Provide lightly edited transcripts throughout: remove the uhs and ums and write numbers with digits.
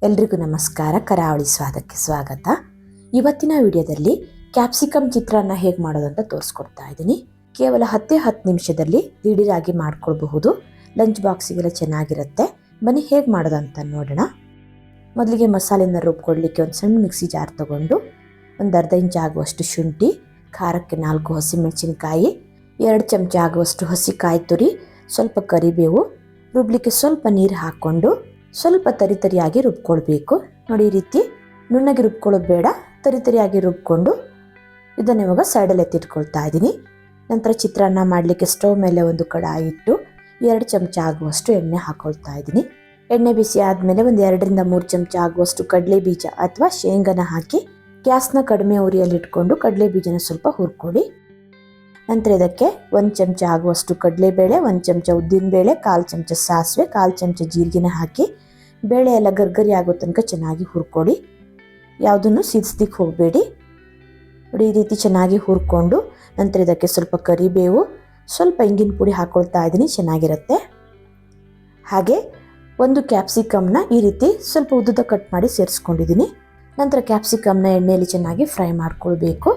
ಎಲ್ರಿಗೂ ನಮಸ್ಕಾರ. ಕರಾವಳಿ ಸ್ವಾದಕ್ಕೆ ಸ್ವಾಗತ. ಇವತ್ತಿನ ವಿಡಿಯೋದಲ್ಲಿ ಕ್ಯಾಪ್ಸಿಕಮ್ ಚಿತ್ರಾನ್ನ ಹೇಗೆ ಮಾಡೋದು ಅಂತ ತೋರಿಸ್ಕೊಡ್ತಾ ಇದ್ದೀನಿ. ಕೇವಲ 10 ನಿಮಿಷದಲ್ಲಿ ದಿಢೀರಾಗಿ ಮಾಡ್ಕೊಳ್ಬಹುದು. ಲಂಚ್ ಬಾಕ್ಸಿಗೆಲ್ಲ ಚೆನ್ನಾಗಿರುತ್ತೆ. ಬನ್ನಿ ಹೇಗೆ ಮಾಡೋದು ಅಂತ ನೋಡೋಣ. ಮೊದಲಿಗೆ ಮಸಾಲೆನ ರುಬ್ಕೊಳ್ಳಿಕ್ಕೆ ಒಂದು ಸಣ್ಣ ಮಿಕ್ಸಿ ಜಾರ್ ತಗೊಂಡು ಒಂದು ಅರ್ಧ ಇಂಚ್ ಆಗುವಷ್ಟು ಶುಂಠಿ, ಖಾರಕ್ಕೆ 4 ಹಸಿಮೆಣಸಿನಕಾಯಿ, 2 ಚಮಚ ಆಗುವಷ್ಟು ಹಸಿ ಕಾಯಿ ತುರಿ, ಸ್ವಲ್ಪ ಕರಿಬೇವು, ರುಬ್ಲಿಕ್ಕೆ ಸ್ವಲ್ಪ ನೀರು ಹಾಕ್ಕೊಂಡು ಸ್ವಲ್ಪ ತರಿಯಾಗಿ ರುಬ್ಕೊಳ್ಬೇಕು. ನೋಡಿ, ಈ ರೀತಿ ನುಣ್ಣಗೆ ರುಬ್ಕೊಳ್ಳೋದು ಬೇಡ, ತರಿಯಾಗಿ ರುಬ್ಕೊಂಡು ಇದನ್ನು ಇವಾಗ ಸೈಡಲ್ಲಿ ಎತ್ತಿಟ್ಕೊಳ್ತಾ ಇದ್ದೀನಿ. ನಂತರ ಚಿತ್ರಾನ್ನ ಮಾಡಲಿಕ್ಕೆ ಸ್ಟವ್ ಮೇಲೆ ಒಂದು ಕಡಾಯಿ ಇಟ್ಟು 2 ಚಮಚ ಆಗುವಷ್ಟು ಎಣ್ಣೆ ಹಾಕೊಳ್ತಾ ಇದ್ದೀನಿ. ಎಣ್ಣೆ ಬಿಸಿ ಆದಮೇಲೆ ಒಂದು 2ರಿಂದ 3 ಚಮಚ ಆಗುವಷ್ಟು ಕಡಲೆ ಬೀಜ ಅಥವಾ ಶೇಂಗಾನ ಹಾಕಿ ಗ್ಯಾಸ್ನ ಕಡಿಮೆ ಉರಿಯಲ್ಲಿ ಇಟ್ಕೊಂಡು ಕಡಲೆ ಬೀಜನ ಸ್ವಲ್ಪ ಹುರ್ಕೊಳ್ಳಿ. ನಂತರ ಇದಕ್ಕೆ 1 ಚಮಚ ಆಗುವಷ್ಟು ಕಡಲೆಬೇಳೆ, 1 ಚಮಚ ಉದ್ದಿನಬೇಳೆ, 1/4 ಚಮಚ ಸಾಸಿವೆ, 1/4 ಚಮಚ ಜೀರಿಗೆನ ಹಾಕಿ ಬೇಳೆ ಎಲ್ಲ ಗರ್ಗರಿ ಆಗೋ ತನಕ ಚೆನ್ನಾಗಿ ಹುರ್ಕೊಳ್ಳಿ. ಯಾವುದನ್ನು ಸಿಡಿಸ್ಲಿಕ್ಕೆ ಹೋಗಬೇಡಿ. ನೋಡಿ, ಈ ರೀತಿ ಚೆನ್ನಾಗಿ ಹುರ್ಕೊಂಡು ನಂತರ ಇದಕ್ಕೆ ಸ್ವಲ್ಪ ಕರಿಬೇವು, ಸ್ವಲ್ಪ ಇಂಗಿನ ಪುಡಿ ಹಾಕ್ಕೊಳ್ತಾ ಇದ್ದೀನಿ, ಚೆನ್ನಾಗಿರುತ್ತೆ. ಹಾಗೆ 1 ಕ್ಯಾಪ್ಸಿಕಮ್ನ ಈ ರೀತಿ ಸ್ವಲ್ಪ ಉದ್ದುದ ಕಟ್ ಮಾಡಿ ಸೇರಿಸ್ಕೊಂಡಿದ್ದೀನಿ. ನಂತರ ಕ್ಯಾಪ್ಸಿಕಮ್ನ ಎಣ್ಣೆಯಲ್ಲಿ ಚೆನ್ನಾಗಿ ಫ್ರೈ ಮಾಡ್ಕೊಳ್ಬೇಕು.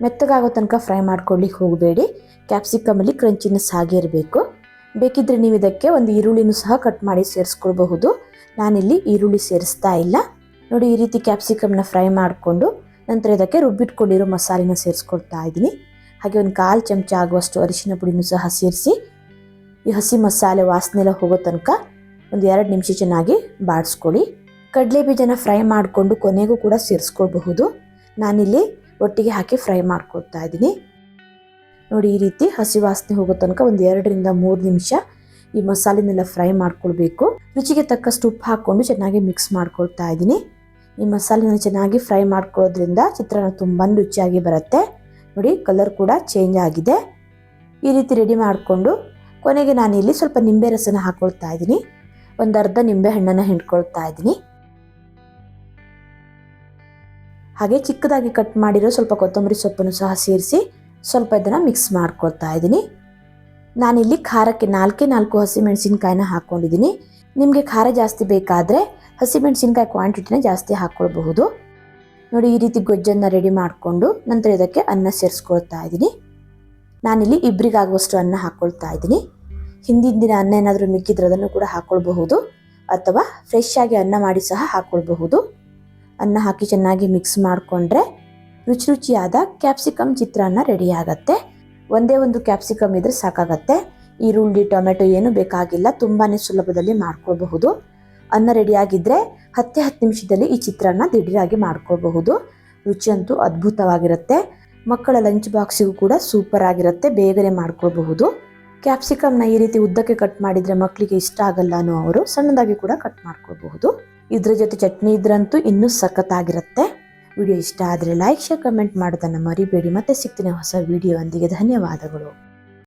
ಮೆತ್ತಗಾಗೋ ತನಕ ಫ್ರೈ ಮಾಡ್ಕೊಳ್ಳಿಕ್ಕೆ ಹೋಗಬೇಡಿ. ಕ್ಯಾಪ್ಸಿಕಮಲ್ಲಿ ಕ್ರಂಚಿನೆಸ್ ಹಾಗೆ ಇರಬೇಕು. ಬೇಕಿದ್ರೆ ನೀವು ಇದಕ್ಕೆ ಒಂದು ಈರುಳ್ಳಿನೂ ಸಹ ಕಟ್ ಮಾಡಿ ಸೇರಿಸ್ಕೊಳ್ಬಹುದು. ನಾನಿಲ್ಲಿ ಈರುಳ್ಳಿ ಸೇರಿಸ್ತಾ ಇಲ್ಲ. ನೋಡಿ, ಈ ರೀತಿ ಕ್ಯಾಪ್ಸಿಕಮ್ನ ಫ್ರೈ ಮಾಡಿಕೊಂಡು ನಂತರ ಇದಕ್ಕೆ ರುಬ್ಬಿಟ್ಕೊಂಡಿರೋ ಮಸಾಲೆನ ಸೇರಿಸ್ಕೊಳ್ತಾ ಇದ್ದೀನಿ. ಹಾಗೆ ಒಂದು 1/4 ಚಮಚ ಆಗುವಷ್ಟು ಅರಿಶಿನ ಪುಡಿನೂ ಸಹ ಸೇರಿಸಿ ಈ ಹಸಿ ಮಸಾಲೆ ವಾಸನೆ ಎಲ್ಲ ಹೋಗೋ ತನಕ ಒಂದು 2 ನಿಮಿಷ ಚೆನ್ನಾಗಿ ಬಾಡಿಸ್ಕೊಳ್ಳಿ. ಕಡಲೆ ಬೀಜನ ಫ್ರೈ ಮಾಡಿಕೊಂಡು ಕೊನೆಗೂ ಕೂಡ ಸೇರಿಸ್ಕೊಳ್ಬಹುದು. ನಾನಿಲ್ಲಿ ಒಟ್ಟಿಗೆ ಹಾಕಿ ಫ್ರೈ ಮಾಡ್ಕೊಳ್ತಾ ಇದ್ದೀನಿ. ನೋಡಿ, ಈ ರೀತಿ ಹಸಿ ವಾಸನೆ ಹೋಗೋ ತನಕ ಒಂದು 2ರಿಂದ 3 ನಿಮಿಷ ಈ ಮಸಾಲೆನೆಲ್ಲ ಫ್ರೈ ಮಾಡ್ಕೊಳ್ಬೇಕು. ರುಚಿಗೆ ತಕ್ಕಷ್ಟು ಉಪ್ಪು ಹಾಕ್ಕೊಂಡು ಚೆನ್ನಾಗಿ ಮಿಕ್ಸ್ ಮಾಡ್ಕೊಳ್ತಾ ಇದ್ದೀನಿ. ಈ ಮಸಾಲೆನ ಚೆನ್ನಾಗಿ ಫ್ರೈ ಮಾಡ್ಕೊಳ್ಳೋದ್ರಿಂದ ಚಿತ್ರಾನ್ನ ತುಂಬಾ ರುಚಿಯಾಗಿ ಬರುತ್ತೆ. ನೋಡಿ, ಕಲರ್ ಕೂಡ ಚೇಂಜ್ ಆಗಿದೆ. ಈ ರೀತಿ ರೆಡಿ ಮಾಡಿಕೊಂಡು ಕೊನೆಗೆ ನಾನಿಲ್ಲಿ ಸ್ವಲ್ಪ ನಿಂಬೆ ರಸನ ಹಾಕ್ಕೊಳ್ತಾ ಇದ್ದೀನಿ. ಒಂದು ಅರ್ಧ ನಿಂಬೆ ಹಣ್ಣನ್ನು ಹಿಂಡ್ಕೊಳ್ತಾ ಇದ್ದೀನಿ. ಹಾಗೆ ಚಿಕ್ಕದಾಗಿ ಕಟ್ ಮಾಡಿರೋ ಸ್ವಲ್ಪ ಕೊತ್ತಂಬರಿ ಸೊಪ್ಪನ್ನು ಸಹ ಸೇರಿಸಿ ಸ್ವಲ್ಪ ಇದನ್ನು ಮಿಕ್ಸ್ ಮಾಡ್ಕೊಳ್ತಾ ಇದ್ದೀನಿ. ನಾನಿಲ್ಲಿ ಖಾರಕ್ಕೆ 4 ಹಸಿಮೆಣಸಿನ್ಕಾಯಿನ ಹಾಕ್ಕೊಂಡಿದ್ದೀನಿ. ನಿಮಗೆ ಖಾರ ಜಾಸ್ತಿ ಬೇಕಾದರೆ ಹಸಿಮೆಣಸಿನ್ಕಾಯಿ ಕ್ವಾಂಟಿಟಿನ ಜಾಸ್ತಿ ಹಾಕ್ಕೊಳ್ಬಹುದು. ನೋಡಿ, ಈ ರೀತಿ ಗೊಜ್ಜನ್ನು ರೆಡಿ ಮಾಡಿಕೊಂಡು ನಂತರ ಇದಕ್ಕೆ ಅನ್ನ ಸೇರಿಸ್ಕೊಳ್ತಾ ಇದ್ದೀನಿ. ನಾನಿಲ್ಲಿ ಇಬ್ಬರಿಗಾಗುವಷ್ಟು ಅನ್ನ ಹಾಕ್ಕೊಳ್ತಾ ಇದ್ದೀನಿ. ಹಿಂದಿನ ದಿನ ಅನ್ನ ಏನಾದರೂ ಮಿಕ್ಕಿದ್ರೆ ಅದನ್ನು ಕೂಡ ಹಾಕ್ಕೊಳ್ಬಹುದು, ಅಥವಾ ಫ್ರೆಶ್ ಆಗಿ ಅನ್ನ ಮಾಡಿ ಸಹ ಹಾಕ್ಕೊಳ್ಬಹುದು. ಅನ್ನ ಹಾಕಿ ಚೆನ್ನಾಗಿ ಮಿಕ್ಸ್ ಮಾಡಿಕೊಂಡ್ರೆ ರುಚಿಯಾದ ಕ್ಯಾಪ್ಸಿಕಮ್ ಚಿತ್ರಾನ್ನ ರೆಡಿ ಆಗುತ್ತೆ. ಒಂದೇ ಒಂದು ಕ್ಯಾಪ್ಸಿಕಮ್ ಇದ್ರೆ ಸಾಕಾಗತ್ತೆ. ಈರುಳ್ಳಿ, ಟೊಮೆಟೊ ಏನು ಬೇಕಾಗಿಲ್ಲ, ತುಂಬಾ ಸುಲಭದಲ್ಲಿ ಮಾಡ್ಕೊಳ್ಬಹುದು. ಅನ್ನ ರೆಡಿಯಾಗಿದ್ದರೆ 10 ನಿಮಿಷದಲ್ಲಿ ಈ ಚಿತ್ರಾನ್ನ ದಿಢೀರಾಗಿ ಮಾಡ್ಕೊಳ್ಬಹುದು. ರುಚಿ ಅಂತೂ ಅದ್ಭುತವಾಗಿರುತ್ತೆ. ಮಕ್ಕಳ ಲಂಚ್ ಬಾಕ್ಸಿಗೂ ಕೂಡ ಸೂಪರ್ ಆಗಿರುತ್ತೆ, ಬೇಗನೆ ಮಾಡ್ಕೊಳ್ಬಹುದು. ಕ್ಯಾಪ್ಸಿಕಮ್ನ ಈ ರೀತಿ ಉದ್ದಕ್ಕೆ ಕಟ್ ಮಾಡಿದರೆ ಮಕ್ಕಳಿಗೆ ಇಷ್ಟ ಆಗಲ್ಲ ಅನ್ನೋ ಅವರು ಸಣ್ಣದಾಗಿ ಕೂಡ ಕಟ್ ಮಾಡ್ಕೊಳ್ಬಹುದು. ಇದ್ರ ಜೊತೆ ಚಟ್ನಿ ಇದ್ರಂತೂ ಇನ್ನೂ ಸಖತ್ತಾಗಿರುತ್ತೆ. ವಿಡಿಯೋ ಇಷ್ಟ ಆದರೆ ಲೈಕ್, ಶೇರ್, ಕಮೆಂಟ್ ಮಾಡೋದನ್ನು ಮರಿಬೇಡಿ. ಮತ್ತೆ ಸಿಗ್ತೀನಿ ಹೊಸ ವಿಡಿಯೋ ಒಂದಿಗೆ. ಧನ್ಯವಾದಗಳು.